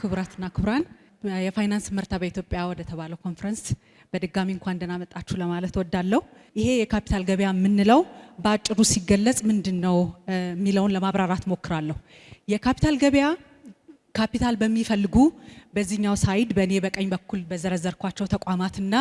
ክቡራትና ክቡራን የፋይናንስ ምርታ በኢትዮጵያ ወደ ተባለው ኮንፈረንስ በድጋሚ እንኳን ደህና መጣችሁ ለማለት ወዳለው። ይሄ የካፒታል ገበያ የምንለው በአጭሩ ሲገለጽ ምንድነው ሚለውን ለማብራራት ሞክራለሁ። የካፒታል ገበያ ካፒታል በሚፈልጉ በዚህኛው ሳይድ በእኔ በቀኝ በኩል በዘረዘርኳቸው ተቋማትና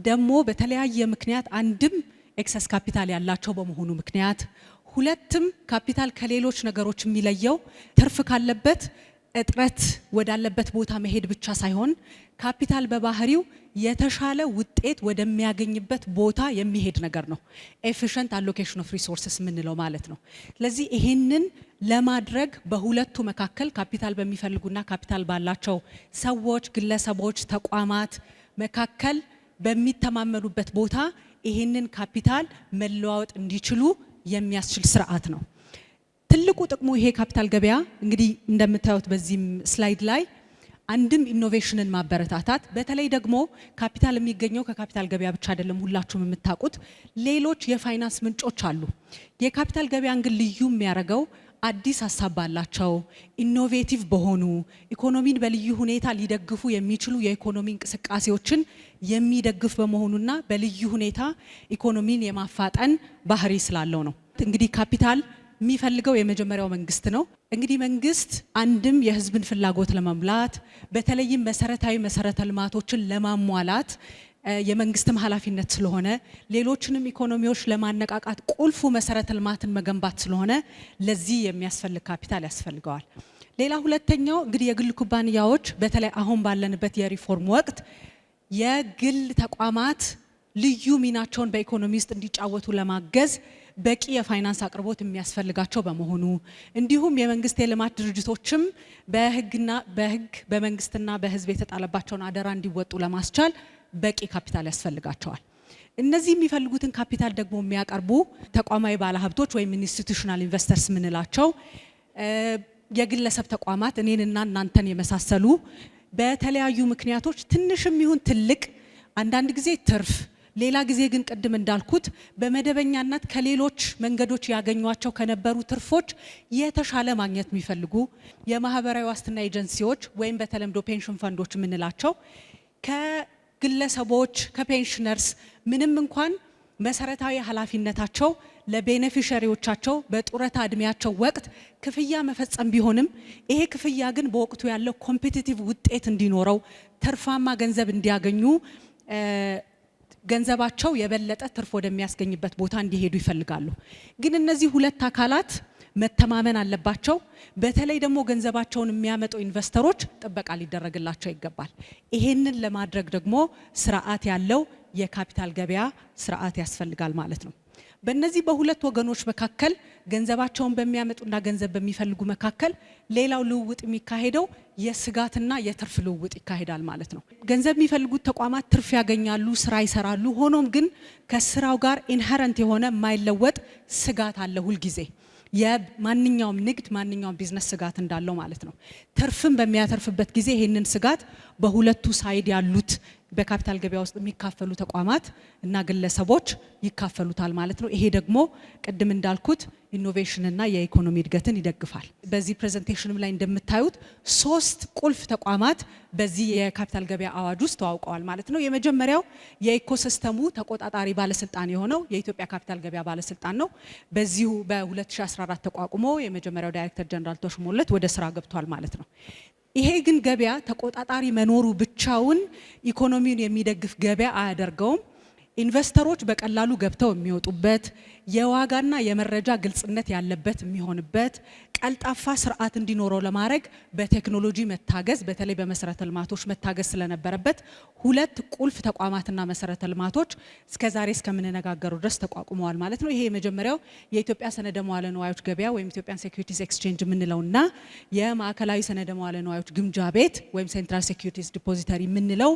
ደግሞ በተለያየ ምክንያት አንድም ኤክሰስ ካፒታል ያላቸው በመሆኑ ምክንያት ሁለትም ካፒታል ከሌሎች ነገሮች የሚለየው ትርፍ ካለበት እጥረት ወዳለበት ቦታ መሄድ ብቻ ሳይሆን ካፒታል በባህሪው የተሻለ ውጤት ወደሚያገኝበት ቦታ የሚሄድ ነገር ነው። ኤፊሽንት አሎኬሽን ኦፍ ሪሶርሰስ ምንለው ማለት ነው። ስለዚህ ይሄንን ለማድረግ በሁለቱ መካከል ካፒታል በሚፈልጉና ካፒታል ባላቸው ሰዎች፣ ግለሰቦች፣ ተቋማት መካከል በሚተማመኑበት ቦታ ይሄንን ካፒታል መለዋወጥ እንዲችሉ የሚያስችል ስርዓት ነው። ትልቁ ጥቅሙ ይሄ ካፒታል ገበያ እንግዲህ እንደምታዩት በዚህም ስላይድ ላይ አንድም ኢኖቬሽንን ማበረታታት፣ በተለይ ደግሞ ካፒታል የሚገኘው ከካፒታል ገበያ ብቻ አይደለም። ሁላችሁም የምታውቁት ሌሎች የፋይናንስ ምንጮች አሉ። የካፒታል ገበያን ግን ልዩ የሚያደርገው አዲስ ሀሳብ ባላቸው ኢኖቬቲቭ በሆኑ ኢኮኖሚን በልዩ ሁኔታ ሊደግፉ የሚችሉ የኢኮኖሚ እንቅስቃሴዎችን የሚደግፍ በመሆኑና በልዩ ሁኔታ ኢኮኖሚን የማፋጠን ባህሪ ስላለው ነው። እንግዲህ ካፒታል የሚፈልገው የመጀመሪያው መንግስት ነው። እንግዲህ መንግስት አንድም የህዝብን ፍላጎት ለመሙላት በተለይም መሰረተ ልማቶችን ለማሟላት የመንግስትም ኃላፊነት ስለሆነ ሌሎችንም ኢኮኖሚዎች ለማነቃቃት ቁልፉ መሰረተ ልማትን መገንባት ስለሆነ ለዚህ የሚያስፈልግ ካፒታል ያስፈልገዋል። ሌላ ሁለተኛው እንግዲህ የግል ኩባንያዎች በተለይ አሁን ባለንበት የሪፎርም ወቅት የግል ተቋማት ልዩ ሚናቸውን በኢኮኖሚ ውስጥ እንዲጫወቱ ለማገዝ በቂ የፋይናንስ አቅርቦት የሚያስፈልጋቸው በመሆኑ እንዲሁም የመንግስት የልማት ድርጅቶችም በህግ በመንግስትና በህዝብ የተጣለባቸውን አደራ እንዲወጡ ለማስቻል በቂ ካፒታል ያስፈልጋቸዋል። እነዚህ የሚፈልጉትን ካፒታል ደግሞ የሚያቀርቡ ተቋማዊ ባለሀብቶች ወይም ኢንስቲትዩሽናል ኢንቨስተርስ ምንላቸው የግለሰብ ተቋማት እኔንና እናንተን የመሳሰሉ በተለያዩ ምክንያቶች ትንሽም ይሁን ትልቅ አንዳንድ ጊዜ ትርፍ ሌላ ጊዜ ግን ቅድም እንዳልኩት በመደበኛነት ከሌሎች መንገዶች ያገኟቸው ከነበሩ ትርፎች የተሻለ ማግኘት የሚፈልጉ የማህበራዊ ዋስትና ኤጀንሲዎች ወይም በተለምዶ ፔንሽን ፈንዶች የምንላቸው ከግለሰቦች ከፔንሽነርስ ምንም እንኳን መሰረታዊ ኃላፊነታቸው ለቤኔፊሻሪዎቻቸው በጡረታ እድሜያቸው ወቅት ክፍያ መፈጸም ቢሆንም ይሄ ክፍያ ግን በወቅቱ ያለው ኮምፒቲቲቭ ውጤት እንዲኖረው ትርፋማ ገንዘብ እንዲያገኙ ገንዘባቸው የበለጠ ትርፍ ወደሚያስገኝበት ቦታ እንዲሄዱ ይፈልጋሉ። ግን እነዚህ ሁለት አካላት መተማመን አለባቸው። በተለይ ደግሞ ገንዘባቸውን የሚያመጡ ኢንቨስተሮች ጥበቃ ሊደረግላቸው ይገባል። ይሄንን ለማድረግ ደግሞ ስርዓት ያለው የካፒታል ገበያ ስርዓት ያስፈልጋል ማለት ነው። በእነዚህ በሁለት ወገኖች መካከል ገንዘባቸውን በሚያመጡና ገንዘብ በሚፈልጉ መካከል ሌላው ልውውጥ የሚካሄደው የስጋትና የትርፍ ልውውጥ ይካሄዳል ማለት ነው። ገንዘብ የሚፈልጉት ተቋማት ትርፍ ያገኛሉ፣ ስራ ይሰራሉ። ሆኖም ግን ከስራው ጋር ኢንሄረንት የሆነ የማይለወጥ ስጋት አለ ሁልጊዜ። የማንኛውም ንግድ ማንኛውም ቢዝነስ ስጋት እንዳለው ማለት ነው። ትርፍም በሚያተርፍበት ጊዜ ይሄንን ስጋት በሁለቱ ሳይድ ያሉት በካፒታል ገበያ ውስጥ የሚካፈሉ ተቋማት እና ግለሰቦች ይካፈሉታል ማለት ነው። ይሄ ደግሞ ቅድም እንዳልኩት ኢኖቬሽንና የኢኮኖሚ እድገትን ይደግፋል። በዚህ ፕሬዘንቴሽንም ላይ እንደምታዩት 3 ቁልፍ ተቋማት በዚህ የካፒታል ገበያ አዋጅ ውስጥ ተዋውቀዋል ማለት ነው። የመጀመሪያው የኢኮሲስተሙ ተቆጣጣሪ ባለስልጣን የሆነው የኢትዮጵያ ካፒታል ገበያ ባለስልጣን ነው። በዚሁ በ2014 ተቋቁሞ የመጀመሪያው ዳይሬክተር ጀነራል ተሾሞለት ወደ ስራ ገብቷል ማለት ነው። ይሄ ግን ገበያ ተቆጣጣሪ መኖሩ ብቻውን ኢኮኖሚውን የሚደግፍ ገበያ አያደርገውም። ኢንቨስተሮች በቀላሉ ገብተው የሚወጡበት የዋጋና የመረጃ ግልጽነት ያለበት የሚሆንበት ቀልጣፋ ስርዓት እንዲኖረው ለማድረግ በቴክኖሎጂ መታገዝ በተለይ በመሰረተ ልማቶች መታገዝ ስለነበረበት ሁለት ቁልፍ ተቋማትና መሰረተ ልማቶች እስከዛሬ እስከምንነጋገሩ ድረስ ተቋቁመዋል ማለት ነው። ይሄ የመጀመሪያው የኢትዮጵያ ሰነደ መዋለ ንዋዮች ገበያ ወይም ኢትዮጵያን ሴኩሪቲስ ኤክስቼንጅ የምንለውና የማዕከላዊ ሰነደ መዋለ ንዋዮች ግምጃ ቤት ወይም ሴንትራል ሴኩሪቲስ ዲፖዚተሪ የምንለው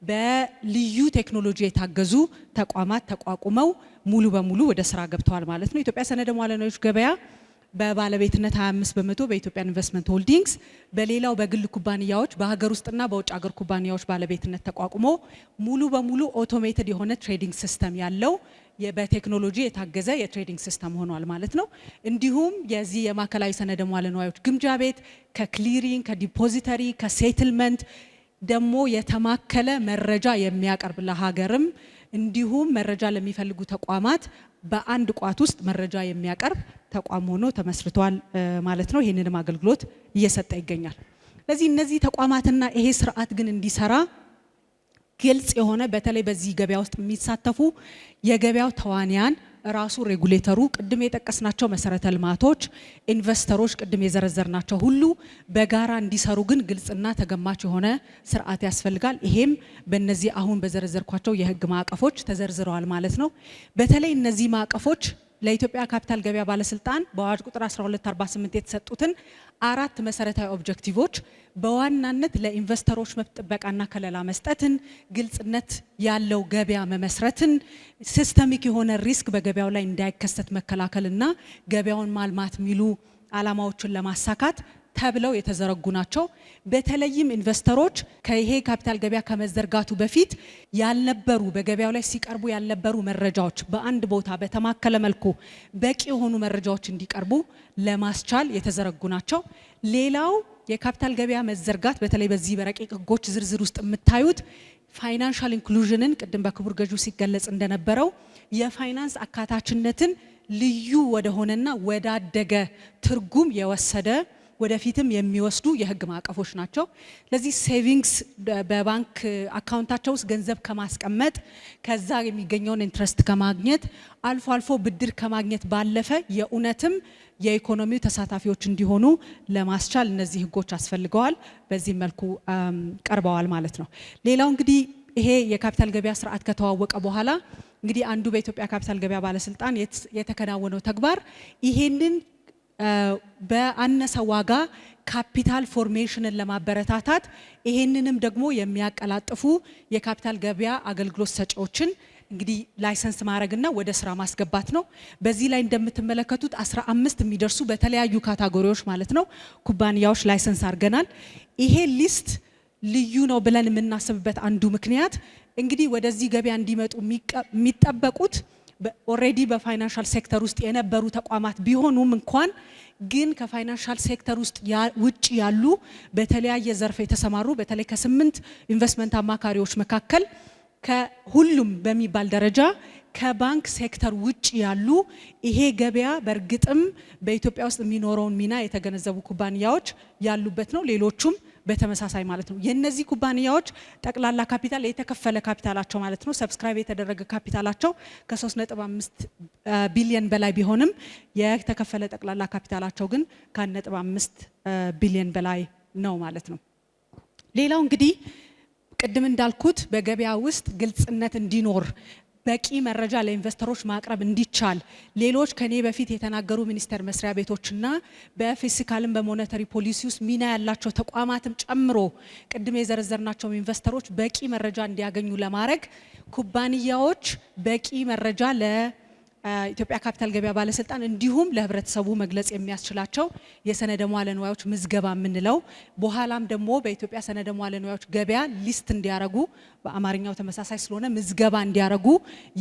በልዩ ቴክኖሎጂ የታገዙ ተቋማት ተቋቁመው ሙሉ በሙሉ ወደ ስራ ገብተዋል ማለት ነው። ኢትዮጵያ ሰነደ መዋለ ንዋዮች ገበያ በባለቤትነት 25% በኢትዮጵያ ኢንቨስትመንት ሆልዲንግስ በሌላው በግል ኩባንያዎች በሀገር ውስጥና በውጭ ሀገር ኩባንያዎች ባለቤትነት ተቋቁሞ ሙሉ በሙሉ ኦቶሜትድ የሆነ ትሬዲንግ ሲስተም ያለው በቴክኖሎጂ የታገዘ የትሬዲንግ ሲስተም ሆኗል ማለት ነው። እንዲሁም የዚህ የማዕከላዊ ሰነደ ሙዓለ ንዋዮች ግምጃ ቤት ከክሊሪንግ ከዲፖዚተሪ ከሴትልመንት ደግሞ የተማከለ መረጃ የሚያቀርብ ለሀገርም እንዲሁም መረጃ ለሚፈልጉ ተቋማት በአንድ ቋት ውስጥ መረጃ የሚያቀርብ ተቋም ሆኖ ተመስርቷል ማለት ነው። ይህንንም አገልግሎት እየሰጠ ይገኛል። ስለዚህ እነዚህ ተቋማትና ይሄ ስርዓት ግን እንዲሰራ ግልጽ የሆነ በተለይ በዚህ ገበያ ውስጥ የሚሳተፉ የገበያው ተዋንያን ራሱ ሬጉሌተሩ ቅድም የጠቀስናቸው መሰረተ ልማቶች ኢንቨስተሮች ቅድም የዘረዘርናቸው ሁሉ በጋራ እንዲሰሩ ግን ግልጽና ተገማች የሆነ ስርዓት ያስፈልጋል። ይሄም በእነዚህ አሁን በዘረዘርኳቸው የህግ ማዕቀፎች ተዘርዝረዋል ማለት ነው። በተለይ እነዚህ ማዕቀፎች ለኢትዮጵያ ካፒታል ገበያ ባለስልጣን በአዋጅ ቁጥር 1248 የተሰጡትን 4 መሰረታዊ ኦብጀክቲቮች በዋናነት ለኢንቨስተሮች መብት ጥበቃና ከለላ መስጠትን፣ ግልጽነት ያለው ገበያ መመስረትን፣ ሲስተሚክ የሆነ ሪስክ በገበያው ላይ እንዳይከሰት መከላከልና ገበያውን ማልማት የሚሉ ዓላማዎችን ለማሳካት ተብለው የተዘረጉ ናቸው። በተለይም ኢንቨስተሮች ከይሄ ካፒታል ገበያ ከመዘርጋቱ በፊት ያልነበሩ በገበያው ላይ ሲቀርቡ ያልነበሩ መረጃዎች በአንድ ቦታ በተማከለ መልኩ በቂ የሆኑ መረጃዎች እንዲቀርቡ ለማስቻል የተዘረጉ ናቸው። ሌላው የካፒታል ገበያ መዘርጋት በተለይ በዚህ በረቂቅ ህጎች ዝርዝር ውስጥ የምታዩት ፋይናንሻል ኢንክሉዥንን ቅድም በክቡር ገዢው ሲገለጽ እንደነበረው የፋይናንስ አካታችነትን ልዩ ወደሆነና ወዳደገ ትርጉም የወሰደ ወደፊትም የሚወስዱ የህግ ማዕቀፎች ናቸው። ስለዚህ ሴቪንግስ በባንክ አካውንታቸው ውስጥ ገንዘብ ከማስቀመጥ ከዛ የሚገኘውን ኢንትረስት ከማግኘት አልፎ አልፎ ብድር ከማግኘት ባለፈ የእውነትም የኢኮኖሚው ተሳታፊዎች እንዲሆኑ ለማስቻል እነዚህ ህጎች አስፈልገዋል። በዚህ መልኩ ቀርበዋል ማለት ነው። ሌላው እንግዲህ ይሄ የካፒታል ገበያ ስርዓት ከተዋወቀ በኋላ እንግዲህ አንዱ በኢትዮጵያ ካፒታል ገበያ ባለስልጣን የተከናወነው ተግባር ይሄንን በአነሰ ዋጋ ካፒታል ፎርሜሽንን ለማበረታታት ይሄንንም ደግሞ የሚያቀላጥፉ የካፒታል ገበያ አገልግሎት ሰጪዎችን እንግዲህ ላይሰንስ ማድረግና ወደ ስራ ማስገባት ነው። በዚህ ላይ እንደምትመለከቱት 15 የሚደርሱ በተለያዩ ካታጎሪዎች ማለት ነው ኩባንያዎች ላይሰንስ አድርገናል። ይሄ ሊስት ልዩ ነው ብለን የምናስብበት አንዱ ምክንያት እንግዲህ ወደዚህ ገበያ እንዲመጡ የሚጠበቁት ኦሬዲ በፋይናንሻል ሴክተር ውስጥ የነበሩ ተቋማት ቢሆኑም እንኳን ግን ከፋይናንሻል ሴክተር ውስጥ ውጪ ያሉ በተለያየ ዘርፍ የተሰማሩ በተለይ ከ8 ኢንቨስትመንት አማካሪዎች መካከል ከሁሉም በሚባል ደረጃ ከባንክ ሴክተር ውጪ ያሉ ይሄ ገበያ በእርግጥም በኢትዮጵያ ውስጥ የሚኖረውን ሚና የተገነዘቡ ኩባንያዎች ያሉበት ነው። ሌሎቹም በተመሳሳይ ማለት ነው። የነዚህ ኩባንያዎች ጠቅላላ ካፒታል የተከፈለ ካፒታላቸው ማለት ነው ሰብስክራይብ የተደረገ ካፒታላቸው ከ3.5 ቢሊዮን በላይ ቢሆንም የተከፈለ ጠቅላላ ካፒታላቸው ግን ከ1.5 ቢሊዮን በላይ ነው ማለት ነው። ሌላው እንግዲህ ቅድም እንዳልኩት በገበያ ውስጥ ግልጽነት እንዲኖር በቂ መረጃ ለኢንቨስተሮች ማቅረብ እንዲቻል ሌሎች ከኔ በፊት የተናገሩ ሚኒስቴር መስሪያ ቤቶችና በፊስካልም በሞኔታሪ ፖሊሲ ውስጥ ሚና ያላቸው ተቋማትም ጨምሮ ቅድም የዘረዘርናቸው ኢንቨስተሮች በቂ መረጃ እንዲያገኙ ለማድረግ ኩባንያዎች በቂ መረጃ ለኢትዮጵያ ካፒታል ገበያ ባለስልጣን እንዲሁም ለህብረተሰቡ መግለጽ የሚያስችላቸው የሰነደ ሙዓለ ንዋዮች ምዝገባ የምንለው በኋላም ደግሞ በኢትዮጵያ ሰነደ ሙዓለ ንዋዮች ገበያ ሊስት እንዲያረጉ በአማርኛው ተመሳሳይ ስለሆነ ምዝገባ እንዲያረጉ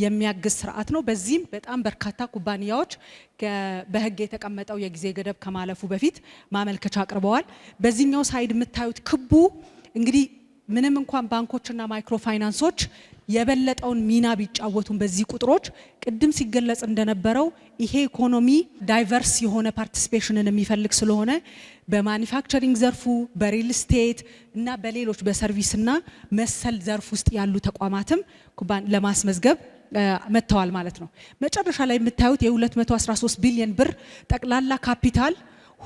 የሚያግዝ ስርዓት ነው። በዚህም በጣም በርካታ ኩባንያዎች በህግ የተቀመጠው የጊዜ ገደብ ከማለፉ በፊት ማመልከቻ አቅርበዋል። በዚህኛው ሳይድ የምታዩት ክቡ እንግዲህ ምንም እንኳን ባንኮችና ማይክሮ ፋይናንሶች የበለጠውን ሚና ቢጫወቱም በዚህ ቁጥሮች ቅድም ሲገለጽ እንደነበረው ይሄ ኢኮኖሚ ዳይቨርስ የሆነ ፓርቲሲፔሽንን የሚፈልግ ስለሆነ በማኒፋክቸሪንግ ዘርፉ በሪል ስቴት እና በሌሎች በሰርቪስና መሰል ዘርፍ ውስጥ ያሉ ተቋማትም ለማስመዝገብ መጥተዋል ማለት ነው። መጨረሻ ላይ የምታዩት የ213 ቢሊዮን ብር ጠቅላላ ካፒታል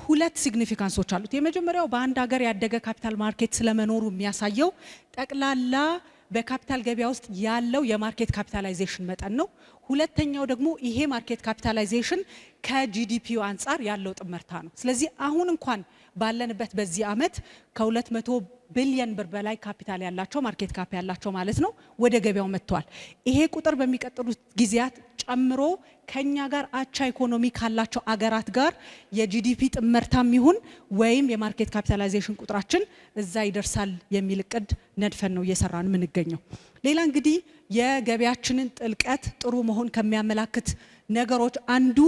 ሁለት ሲግኒፊካንሶች አሉት። የመጀመሪያው በአንድ ሀገር ያደገ ካፒታል ማርኬት ስለመኖሩ የሚያሳየው ጠቅላላ በካፒታል ገበያ ውስጥ ያለው የማርኬት ካፒታላይዜሽን መጠን ነው። ሁለተኛው ደግሞ ይሄ ማርኬት ካፒታላይዜሽን ከጂዲፒው አንጻር ያለው ጥምርታ ነው። ስለዚህ አሁን እንኳን ባለንበት በዚህ አመት ከ200 ቢሊዮን ብር በላይ ካፒታል ያላቸው ማርኬት ካፕ ያላቸው ማለት ነው ወደ ገበያው መጥተዋል። ይሄ ቁጥር በሚቀጥሉት ጊዜያት ጨምሮ ከኛ ጋር አቻ ኢኮኖሚ ካላቸው አገራት ጋር የጂዲፒ ጥምርታም ይሁን ወይም የማርኬት ካፒታላይዜሽን ቁጥራችን እዛ ይደርሳል የሚል እቅድ ነድፈን ነው እየሰራን የምንገኘው። ሌላ እንግዲህ የገበያችንን ጥልቀት ጥሩ መሆን ከሚያመላክት ነገሮች አንዱ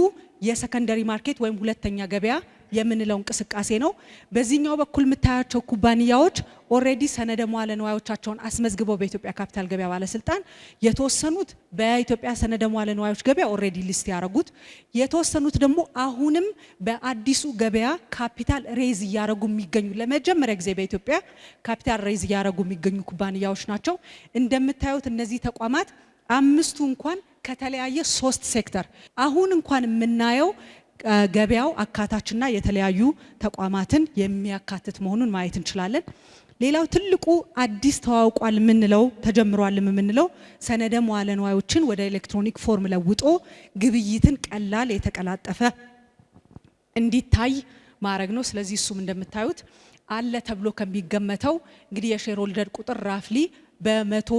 የሰከንደሪ ማርኬት ወይም ሁለተኛ ገበያ የምንለው እንቅስቃሴ ነው። በዚህኛው በኩል የምታያቸው ኩባንያዎች ኦሬዲ ሰነደ መዋለ ንዋዮቻቸውን አስመዝግበው በኢትዮጵያ ካፒታል ገበያ ባለስልጣን የተወሰኑት በኢትዮጵያ ሰነደ መዋለ ንዋዮች ገበያ ኦሬዲ ሊስት ያደረጉት፣ የተወሰኑት ደግሞ አሁንም በአዲሱ ገበያ ካፒታል ሬዝ እያደረጉ የሚገኙ ለመጀመሪያ ጊዜ በኢትዮጵያ ካፒታል ሬዝ እያደረጉ የሚገኙ ኩባንያዎች ናቸው። እንደምታዩት እነዚህ ተቋማት አምስቱ እንኳን ከተለያየ 3 ሴክተር አሁን እንኳን የምናየው ገበያው አካታችና የተለያዩ ተቋማትን የሚያካትት መሆኑን ማየት እንችላለን። ሌላው ትልቁ አዲስ ተዋውቋል የምንለው ተጀምሯል የምንለው ሰነደ መዋለ ንዋዮችን ወደ ኤሌክትሮኒክ ፎርም ለውጦ ግብይትን ቀላል የተቀላጠፈ እንዲታይ ማድረግ ነው። ስለዚህ እሱም እንደምታዩት አለ ተብሎ ከሚገመተው እንግዲህ የሼር ሆልደር ቁጥር ራፍሊ በመቶ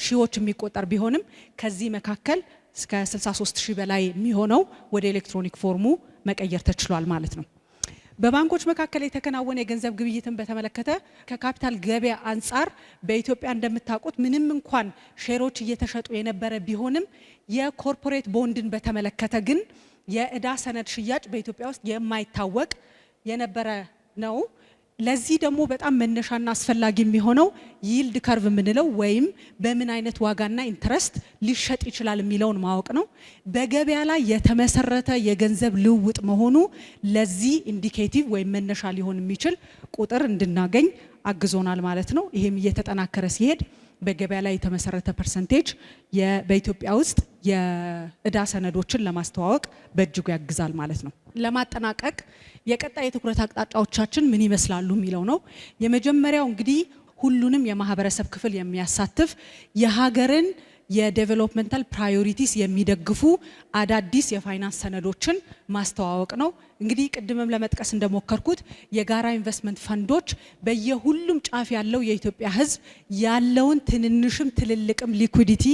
ሺዎች የሚቆጠር ቢሆንም ከዚህ መካከል እስከ 63000 በላይ የሚሆነው ወደ ኤሌክትሮኒክ ፎርሙ መቀየር ተችሏል ማለት ነው። በባንኮች መካከል የተከናወነ የገንዘብ ግብይትን በተመለከተ ከካፒታል ገበያ አንጻር በኢትዮጵያ እንደምታውቁት ምንም እንኳን ሼሮች እየተሸጡ የነበረ ቢሆንም የኮርፖሬት ቦንድን በተመለከተ ግን የዕዳ ሰነድ ሽያጭ በኢትዮጵያ ውስጥ የማይታወቅ የነበረ ነው። ለዚህ ደግሞ በጣም መነሻና አስፈላጊ የሚሆነው ይልድ ከርቭ የምንለው ወይም በምን አይነት ዋጋና ኢንትረስት ሊሸጥ ይችላል የሚለውን ማወቅ ነው። በገበያ ላይ የተመሰረተ የገንዘብ ልውውጥ መሆኑ ለዚህ ኢንዲኬቲቭ ወይም መነሻ ሊሆን የሚችል ቁጥር እንድናገኝ አግዞናል ማለት ነው። ይሄም እየተጠናከረ ሲሄድ በገበያ ላይ የተመሰረተ ፐርሰንቴጅ በኢትዮጵያ ውስጥ የዕዳ ሰነዶችን ለማስተዋወቅ በእጅጉ ያግዛል ማለት ነው። ለማጠናቀቅ የቀጣይ የትኩረት አቅጣጫዎቻችን ምን ይመስላሉ የሚለው ነው። የመጀመሪያው እንግዲህ ሁሉንም የማህበረሰብ ክፍል የሚያሳትፍ የሀገርን የዴቨሎፕመንታል ፕራዮሪቲስ የሚደግፉ አዳዲስ የፋይናንስ ሰነዶችን ማስተዋወቅ ነው። እንግዲህ ቅድምም ለመጥቀስ እንደሞከርኩት የጋራ ኢንቨስትመንት ፈንዶች በየሁሉም ጫፍ ያለው የኢትዮጵያ ሕዝብ ያለውን ትንንሽም ትልልቅም ሊኩዊዲቲ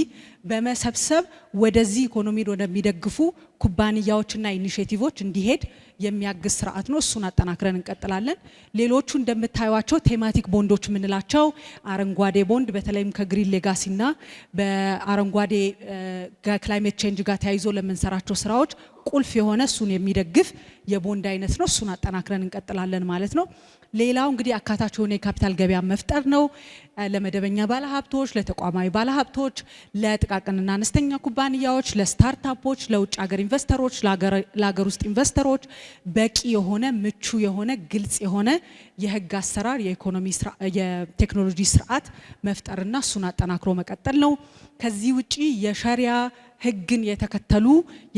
በመሰብሰብ ወደዚህ ኢኮኖሚን ወደሚደግፉ ኩባንያዎችና ኢኒሼቲቮች እንዲሄድ የሚያግዝ ስርዓት ነው። እሱን አጠናክረን እንቀጥላለን። ሌሎቹ እንደምታዩዋቸው ቴማቲክ ቦንዶች የምንላቸው አረንጓዴ ቦንድ በተለይም ከግሪን ሌጋሲና በአረንጓዴ ከክላይሜት ቼንጅ ጋር ተያይዞ ለምንሰራቸው ስራዎች ቁልፍ የሆነ እሱን የሚደግፍ የቦንድ አይነት ነው። እሱን አጠናክረን እንቀጥላለን ማለት ነው። ሌላው እንግዲህ አካታች የሆነ የካፒታል ገበያ መፍጠር ነው። ለመደበኛ ባለሀብቶች፣ ለተቋማዊ ባለሀብቶች፣ ለጥቃቅንና አነስተኛ ኩባንያዎች፣ ለስታርታፖች፣ ለውጭ ሀገር ኢንቨስተሮች፣ ለሀገር ውስጥ ኢንቨስተሮች በቂ የሆነ ምቹ የሆነ ግልጽ የሆነ የህግ አሰራር የቴክኖሎጂ ስርዓት መፍጠርና እሱን አጠናክሮ መቀጠል ነው። ከዚህ ውጪ የሸሪያ ህግን የተከተሉ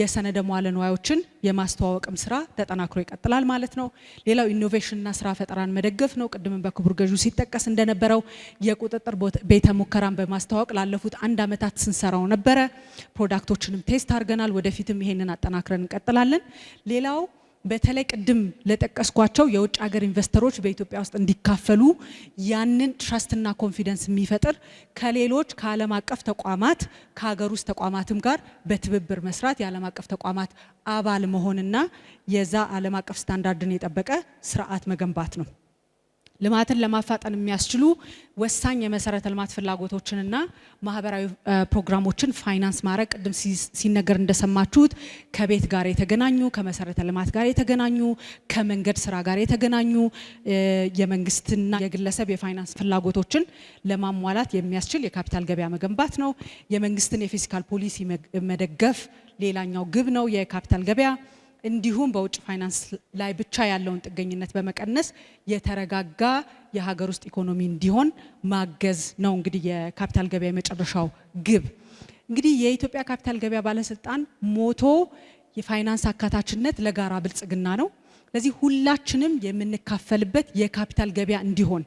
የሰነደ መዋለ ንዋዮችን የማስተዋወቅም ስራ ተጠናክሮ ይቀጥላል ማለት ነው። ሌላው ኢኖቬሽንና ስራ ፈጠራን መደገፍ ነው። ቅድምም በክቡር ገዢው ሲጠቀስ እንደነበረው የቁጥጥር ቤተ ሙከራን በማስተዋወቅ ላለፉት 1 ዓመታት ስንሰራው ነበረ። ፕሮዳክቶችንም ቴስት አድርገናል። ወደፊትም ይሄንን አጠናክረን እንቀጥላለን። ሌላው በተለይ ቅድም ለጠቀስኳቸው የውጭ ሀገር ኢንቨስተሮች በኢትዮጵያ ውስጥ እንዲካፈሉ ያንን ትረስትና ኮንፊደንስ የሚፈጥር ከሌሎች ከዓለም አቀፍ ተቋማት ከሀገር ውስጥ ተቋማትም ጋር በትብብር መስራት የዓለም አቀፍ ተቋማት አባል መሆንና የዛ ዓለም አቀፍ ስታንዳርድን የጠበቀ ስርዓት መገንባት ነው። ልማትን ለማፋጠን የሚያስችሉ ወሳኝ የመሰረተ ልማት ፍላጎቶችንና ማህበራዊ ፕሮግራሞችን ፋይናንስ ማድረግ ቅድም ሲነገር እንደሰማችሁት ከቤት ጋር የተገናኙ ከመሰረተ ልማት ጋር የተገናኙ ከመንገድ ስራ ጋር የተገናኙ የመንግስትና የግለሰብ የፋይናንስ ፍላጎቶችን ለማሟላት የሚያስችል የካፒታል ገበያ መገንባት ነው። የመንግስትን የፊስካል ፖሊሲ መደገፍ ሌላኛው ግብ ነው የካፒታል ገበያ። እንዲሁም በውጭ ፋይናንስ ላይ ብቻ ያለውን ጥገኝነት በመቀነስ የተረጋጋ የሀገር ውስጥ ኢኮኖሚ እንዲሆን ማገዝ ነው። እንግዲህ የካፒታል ገበያ የመጨረሻው ግብ እንግዲህ የኢትዮጵያ ካፒታል ገበያ ባለስልጣን ሞቶ የፋይናንስ አካታችነት ለጋራ ብልጽግና ነው። ስለዚህ ሁላችንም የምንካፈልበት የካፒታል ገበያ እንዲሆን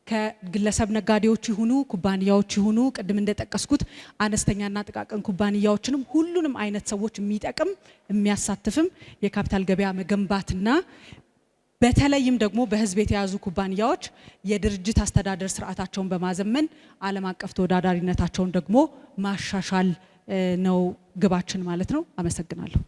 ከግለሰብ ነጋዴዎች ይሁኑ ኩባንያዎች ይሁኑ ቅድም እንደጠቀስኩት አነስተኛና ጥቃቅን ኩባንያዎችንም ሁሉንም አይነት ሰዎች የሚጠቅም የሚያሳትፍም የካፒታል ገበያ መገንባትና በተለይም ደግሞ በህዝብ የተያዙ ኩባንያዎች የድርጅት አስተዳደር ስርዓታቸውን በማዘመን ዓለም አቀፍ ተወዳዳሪነታቸውን ደግሞ ማሻሻል ነው ግባችን ማለት ነው። አመሰግናለሁ።